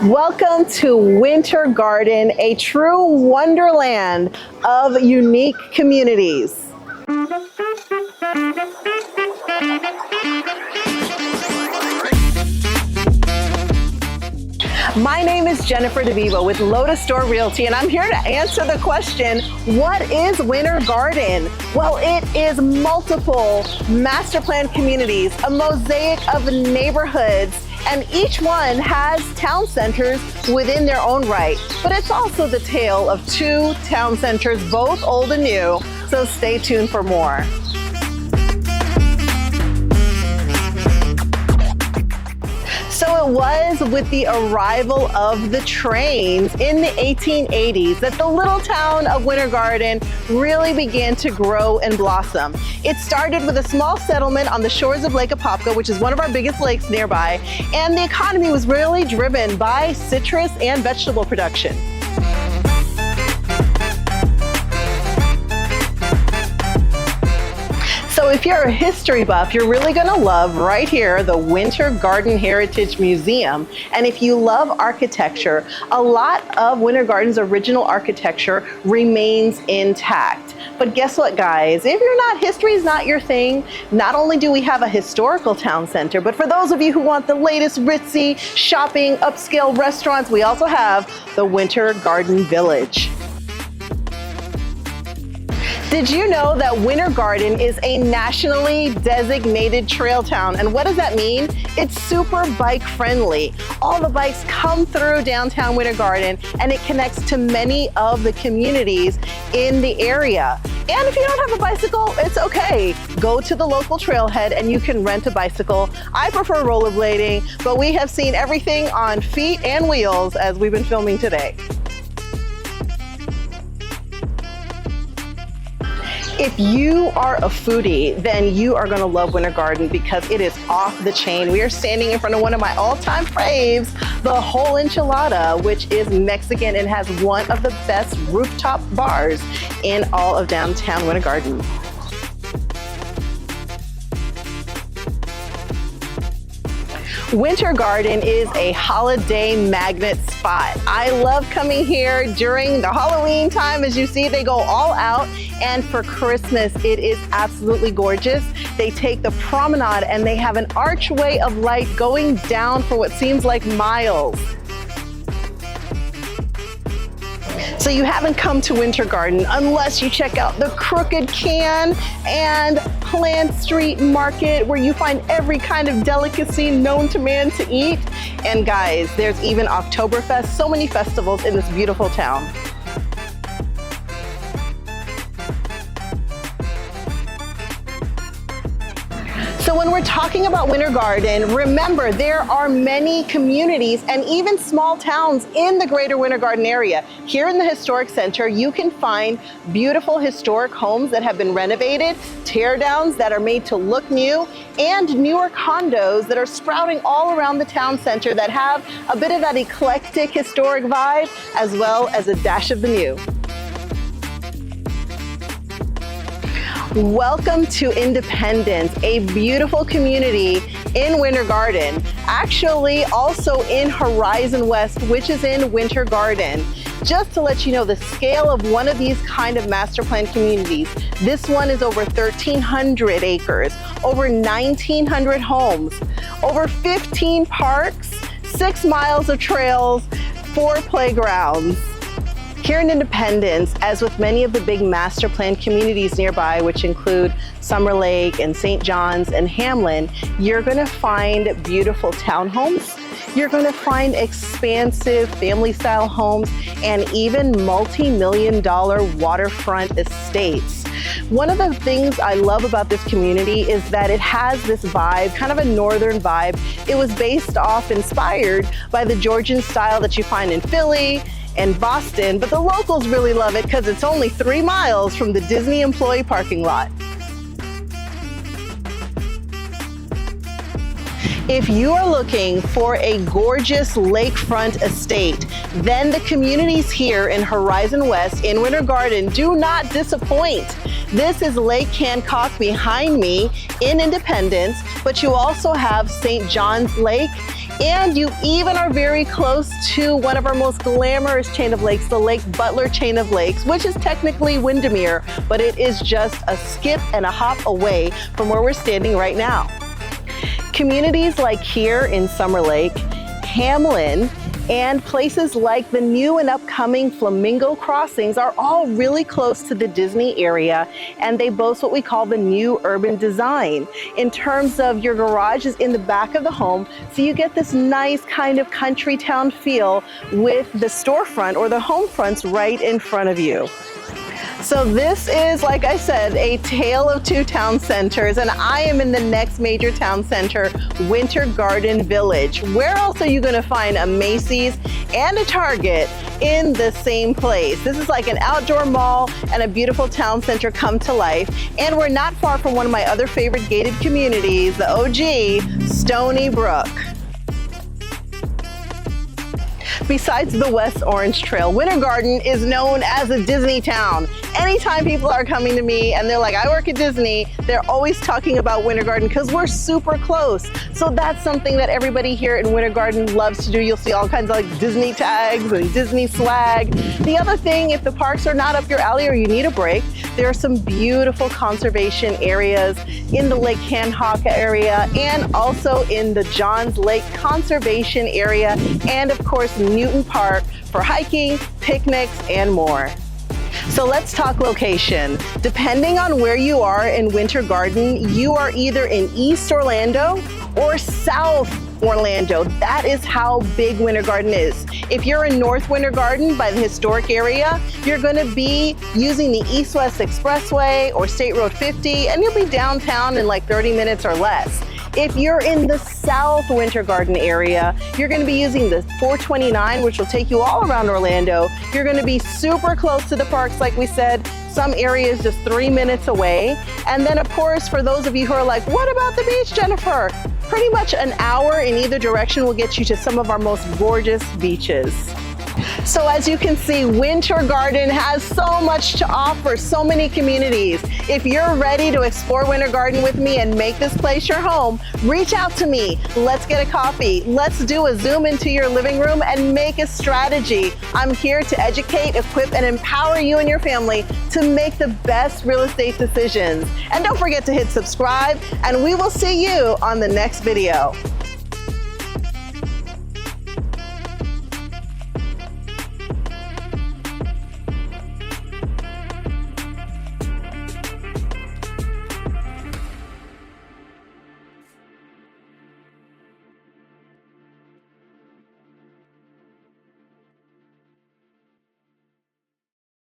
Welcome to Winter Garden, a true wonderland of unique communities. My name is Jennifer Devo with Lotus Door Realty, and I'm here to answer the question, what is Winter Garden? Well, it is multiple master plan communities, a mosaic of neighborhoods, and each one has town centers within their own right. But it's also the tale of two town centers, both old and new, so stay tuned for more. So it was with the arrival of the trains in the 1880s that the little town of Winter Garden really began to grow and blossom. It started with a small settlement on the shores of Lake Apopka, which is one of our biggest lakes nearby, and the economy was really driven by citrus and vegetable production. So if you're a history buff, you're really gonna love right here the Winter Garden Heritage Museum. And if you love architecture, a lot of Winter Garden's original architecture remains intact. But guess what, guys? If history is not your thing, not only do we have a historical town center, but for those of you who want the latest ritzy shopping, upscale restaurants, we also have the Winter Garden Village. Did you know that Winter Garden is a nationally designated trail town? And what does that mean? It's super bike friendly. All the bikes come through downtown Winter Garden, and it connects to many of the communities in the area. And if you don't have a bicycle, it's okay. Go to the local trailhead and you can rent a bicycle. I prefer rollerblading, but we have seen everything on feet and wheels as we've been filming today. If you are a foodie, then you are gonna love Winter Garden because it is off the chain. We are standing in front of one of my all-time faves, the Whole Enchilada, which is Mexican and has one of the best rooftop bars in all of downtown Winter Garden. Winter Garden is a holiday magnet spot. I love coming here during the Halloween time. As you see, they go all out. And for Christmas, it is absolutely gorgeous. They take the promenade and they have an archway of light going down for what seems like miles. So you haven't come to Winter Garden unless you check out the Crooked Can and Plant Street Market, where you find every kind of delicacy known to man to eat. And guys, there's even Oktoberfest, so many festivals in this beautiful town. So when we're talking about Winter Garden, remember there are many communities and even small towns in the greater Winter Garden area. Here in the Historic Center, you can find beautiful historic homes that have been renovated, tear downs that are made to look new, and newer condos that are sprouting all around the town center that have a bit of that eclectic historic vibe, as well as a dash of the new. Welcome to Independence, a beautiful community in Winter Garden, actually also in Horizon West, which is in Winter Garden. Just to let you know the scale of one of these kind of master plan communities, this one is over 1,300 acres, over 1,900 homes, over 15 parks, 6 miles of trails, 4 playgrounds. Here in Independence, as with many of the big master plan communities nearby, which include Summer Lake and St. John's and Hamlin, you're gonna find beautiful townhomes. You're gonna find expansive family-style homes and even multi-million-dollar waterfront estates. One of the things I love about this community is that it has this vibe, kind of a northern vibe. It was inspired by the Georgian style that you find in Philly and Boston, but the locals really love it because it's only 3 miles from the Disney employee parking lot. If you are looking for a gorgeous lakefront estate, then the communities here in Horizon West in Winter Garden do not disappoint. This is Lake Hancock behind me in Independence, but you also have St. John's Lake And you even are very close to one of our most glamorous chain of lakes, the Lake Butler chain of lakes, which is technically Windermere, but it is just a skip and a hop away from where we're standing right now. Communities like here in Summer Lake, Hamlin, and places like the new and upcoming Flamingo Crossings are all really close to the Disney area, and they boast what we call the new urban design. In terms of your garage is in the back of the home, so you get this nice kind of country town feel with the storefront or the home fronts right in front of you. So this is, like I said, a tale of two town centers, and I am in the next major town center, Winter Garden Village. Where else are you gonna find a Macy's and a Target in the same place? This is like an outdoor mall and a beautiful town center come to life. And we're not far from one of my other favorite gated communities, the OG, Stony Brook. Besides the West Orange Trail, Winter Garden is known as a Disney town. Anytime people are coming to me and they're like, I work at Disney, they're always talking about Winter Garden because we're super close. So that's something that everybody here in Winter Garden loves to do. You'll see all kinds of like Disney tags and Disney swag. The other thing, if the parks are not up your alley or you need a break, there are some beautiful conservation areas in the Lake Hancock area and also in the Johns Lake Conservation Area, and of course Newton Park for hiking, picnics, and more. So let's talk location. Depending on where you are in Winter Garden, you are either in East Orlando or South Orlando. That is how big Winter Garden is. If you're in North Winter Garden by the historic area, you're going to be using the East-West Expressway or State Road 50, and you'll be downtown in like 30 minutes or less. If you're in the South Winter Garden area, you're going to be using the 429, which will take you all around Orlando. You're going to be super close to the parks, like we said. Some areas just 3 minutes away. And then, of course, for those of you who are like, what about the beach, Jennifer? Pretty much an hour in either direction will get you to some of our most gorgeous beaches. So as you can see, Winter Garden has so much to offer, so many communities. If you're ready to explore Winter Garden with me and make this place your home, reach out to me. Let's get a coffee. Let's do a zoom into your living room and make a strategy. I'm here to educate, equip, and empower you and your family to make the best real estate decisions. And don't forget to hit subscribe, and we will see you on the next video.